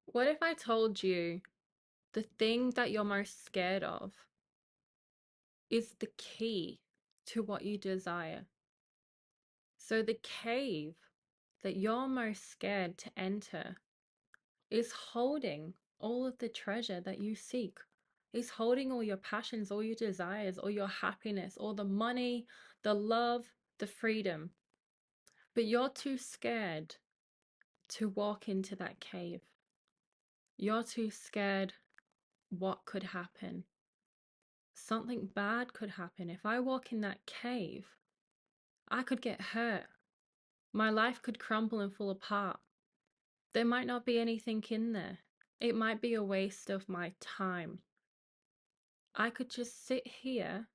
What if I told you the thing that you're most scared of is the key to what you desire? So the cave that you're most scared to enter is holding all of the treasure that you seek. Is holding all your passions, all your desires, all your happiness, all the money, the love, the freedom. But you're too scared to walk into that cave. You're too scared what could happen. Something bad could happen. If I walk in that cave, I could get hurt. My life could crumble and fall apart. There might not be anything in there. It might be a waste of my time. I could just sit here,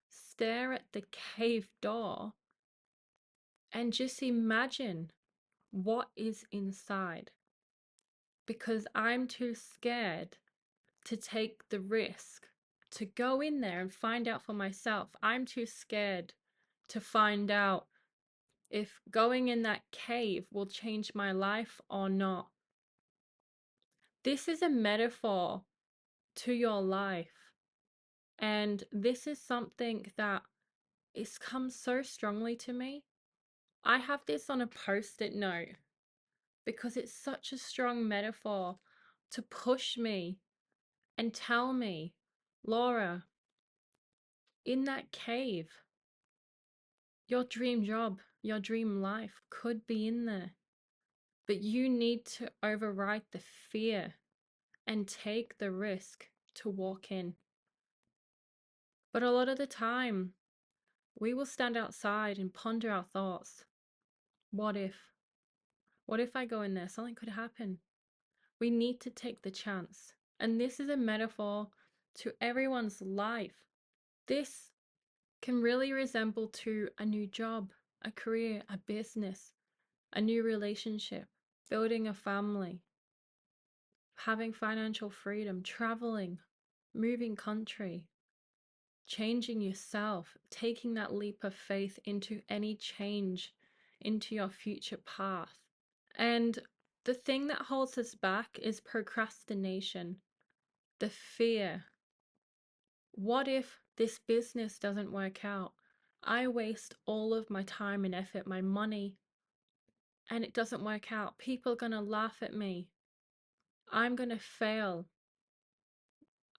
stare at the cave door, and just imagine what is inside. Because I'm too scared to take the risk to go in there and find out for myself. I'm too scared to find out if going in that cave will change my life or not. This is a metaphor to your life. And this is something that it's come so strongly to me. I have this on a post-it note because it's such a strong metaphor to push me and tell me, Laura, in that cave, your dream job, your dream life could be in there. But you need to override the fear and take the risk to walk in. But a lot of the time, we will stand outside and ponder our thoughts. What if? What if I go in there? Something could happen. We need to take the chance. And this is a metaphor to everyone's life. This can really resemble to a new job, a career, a business, a new relationship, building a family, having financial freedom, traveling, moving country, changing yourself, taking that leap of faith into any change into your future path. And the thing that holds us back is procrastination, the fear. What if this business doesn't work out? I waste all of my time and effort, my money, and it doesn't work out. People are going to laugh at me. I'm going to fail.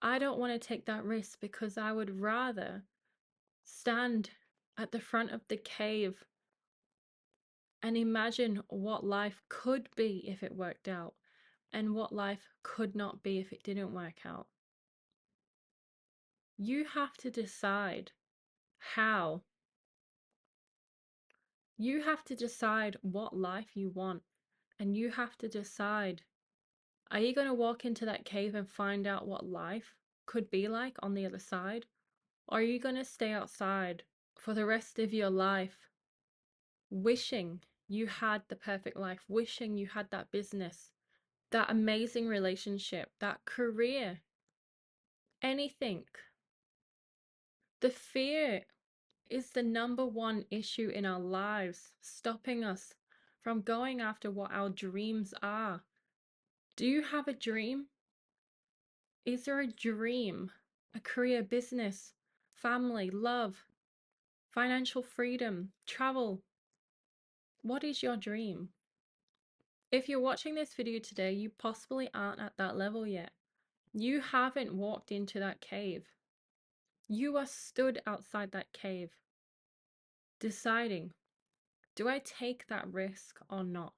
I don't want to take that risk because I would rather stand at the front of the cave and imagine what life could be if it worked out and what life could not be if it didn't work out. You have to decide how. You have to decide what life you want, and you have to decide, are you going to walk into that cave and find out what life could be like on the other side? Or are you going to stay outside for the rest of your life wishing you had the perfect life, wishing you had that business, that amazing relationship, that career, anything? The fear is the number one issue in our lives, stopping us from going after what our dreams are. Do you have a dream? Is there a dream? A career, business, family, love, financial freedom, travel? What is your dream? If you're watching this video today, you possibly aren't at that level yet. You haven't walked into that cave. You are stood outside that cave, deciding, do I take that risk or not?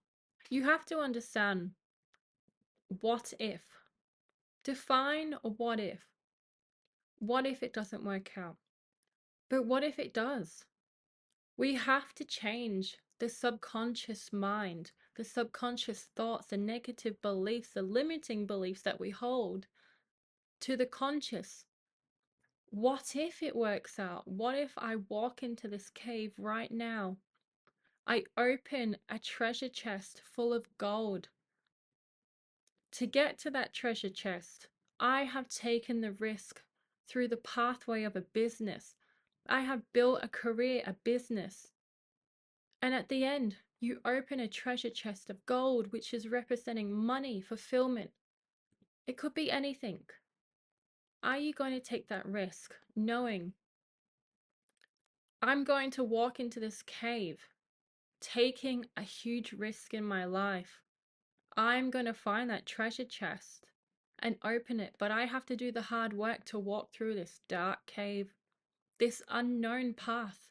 You have to understand, what if? Define a what if. What if it doesn't work out? But what if it does? We have to change the subconscious mind, the subconscious thoughts, the negative beliefs, the limiting beliefs that we hold to the conscious. What if it works out? What if I walk into this cave right now? I open a treasure chest full of gold. To get to that treasure chest, I have taken the risk through the pathway of a business. I have built a career, a business. And at the end, you open a treasure chest of gold, which is representing money, fulfillment, It could be anything. Are you going to take that risk knowing I'm going to walk into this cave, taking a huge risk in my life? I'm going to find that treasure chest and open it, but I have to do the hard work to walk through this dark cave, this unknown path.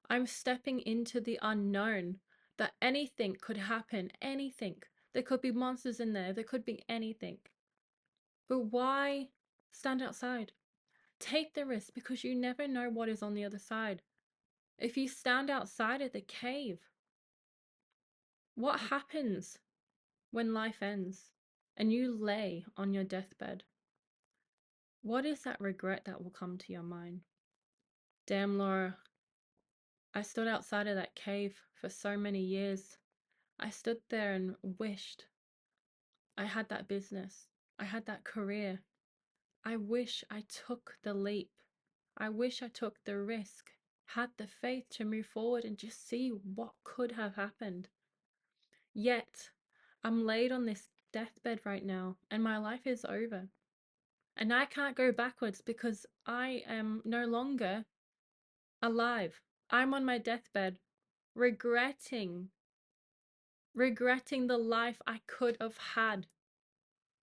I'm stepping into the unknown, that anything could happen, anything. There could be monsters in there, there could be anything. But why stand outside? Take the risk, because you never know what is on the other side. If you stand outside of the cave, what happens when life ends and you lay on your deathbed? What is that regret that will come to your mind? Damn, Laura, I stood outside of that cave for so many years. I stood there and wished I had that business. I had that career. I wish I took the leap. I wish I took the risk, had the faith to move forward and just see what could have happened. Yet, I'm laid on this deathbed right now and my life is over. And I can't go backwards because I am no longer alive. I'm on my deathbed, regretting the life I could have had.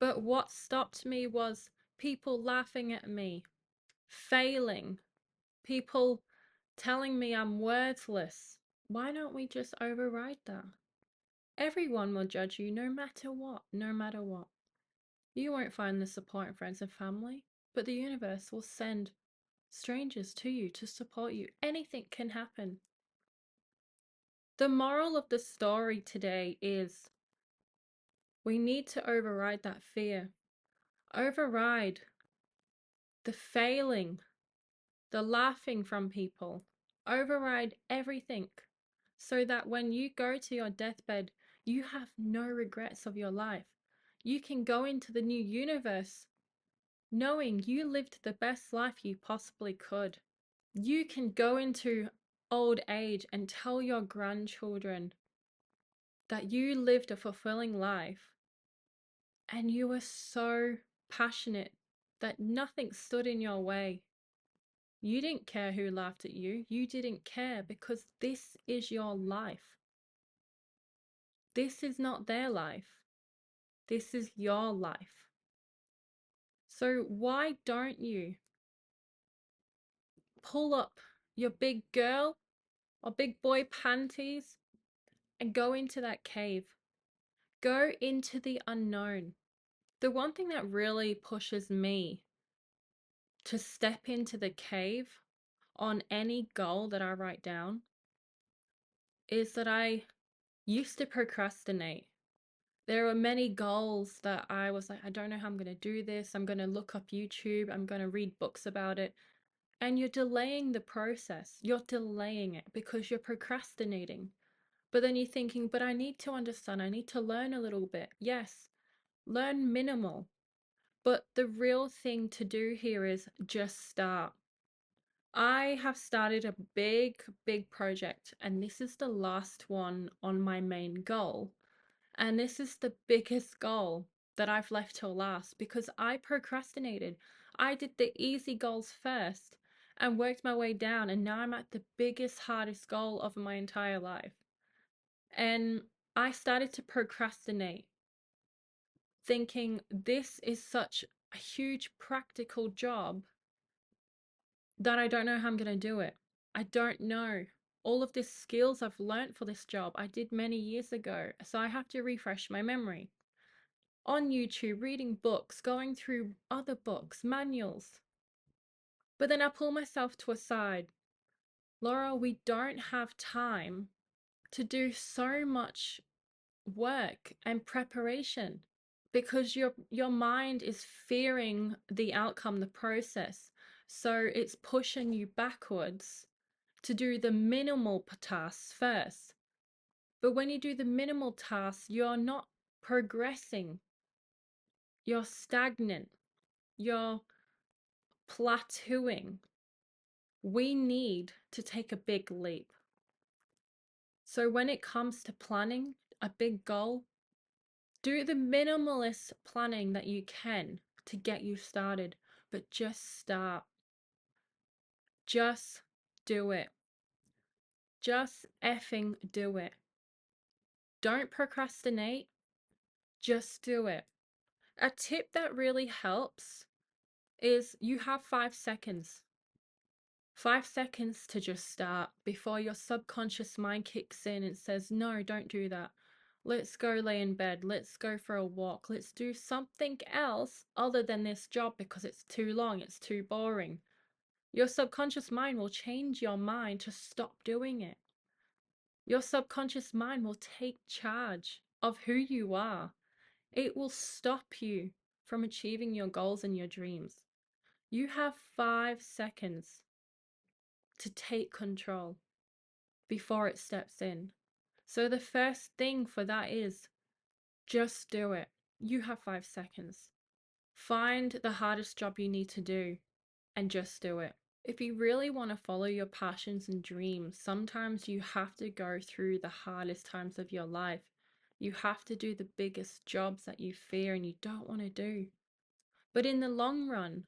But what stopped me was people laughing at me, failing, people telling me I'm worthless. Why don't we just override that? Everyone will judge you no matter what, no matter what. You won't find the support in friends and family, but the universe will send strangers to you to support you. Anything can happen. The moral of the story today is we need to override that fear. Override the failing, the laughing from people. Override everything so that when you go to your deathbed, you have no regrets of your life. You can go into the new universe knowing you lived the best life you possibly could. You can go into old age and tell your grandchildren that you lived a fulfilling life and you were so passionate that nothing stood in your way. You didn't care who laughed at you. You didn't care because this is your life. This is not their life. This is your life. So why don't you pull up your big girl or big boy panties and go into that cave? Go into the unknown. The one thing that really pushes me to step into the cave on any goal that I write down is that I used to procrastinate. There were many goals that I was like, I don't know how I'm going to do this. I'm going to look up YouTube. I'm going to read books about it. And you're delaying the process. You're delaying it because you're procrastinating. But then you're thinking, but I need to understand. I need to learn a little bit. Yes, learn minimal. But the real thing to do here is just start. I have started a big project, and this is the last one on my main goal. And this is the biggest goal that I've left till last because I procrastinated. I did the easy goals first and worked my way down, and now I'm at the biggest, hardest goal of my entire life. And I started to procrastinate, thinking this is such a huge practical job that I don't know how I'm going to do it. I don't know. All of these skills I've learned for this job, I did many years ago. So I have to refresh my memory. On YouTube, reading books, going through other books, manuals. But then I pull myself to a side. Laura, we don't have time to do so much work and preparation because your mind is fearing the outcome, the process. So it's pushing you backwards to do the minimal tasks first. But when you do the minimal tasks, you're not progressing. You're stagnant. You're plateauing. We need to take a big leap. So when it comes to planning a big goal, Do the minimalist planning that you can to get you started, but just start. Just do it. Just effing do it. Don't procrastinate. Just do it. A tip that really helps is you have 5 seconds. 5 seconds to just start before your subconscious mind kicks in and says, no, don't do that. Let's go lay in bed. Let's go for a walk. Let's do something else other than this job because it's too long. It's too boring. Your subconscious mind will change your mind to stop doing it. Your subconscious mind will take charge of who you are. It will stop you from achieving your goals and your dreams. You have 5 seconds to take control before it steps in. So the first thing for that is just do it. You have 5 seconds. Find the hardest job you need to do and just do it. If you really want to follow your passions and dreams, sometimes you have to go through the hardest times of your life. You have to do the biggest jobs that you fear and you don't want to do. But in the long run,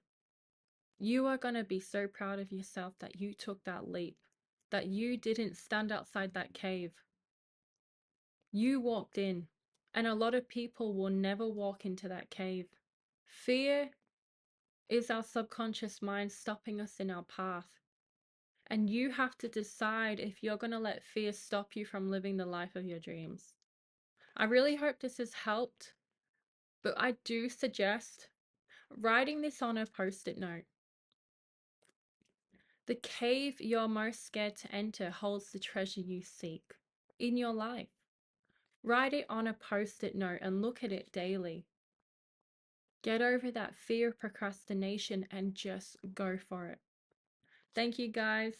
you are going to be so proud of yourself that you took that leap, that you didn't stand outside that cave. You walked in, and a lot of people will never walk into that cave. Fear is our subconscious mind stopping us in our path. And you have to decide if you're going to let fear stop you from living the life of your dreams. I really hope this has helped, but I do suggest writing this on a post-it note. The cave you're most scared to enter holds the treasure you seek in your life. Write it on a post-it note and look at it daily. Get over that fear of procrastination and just go for it. Thank you, guys.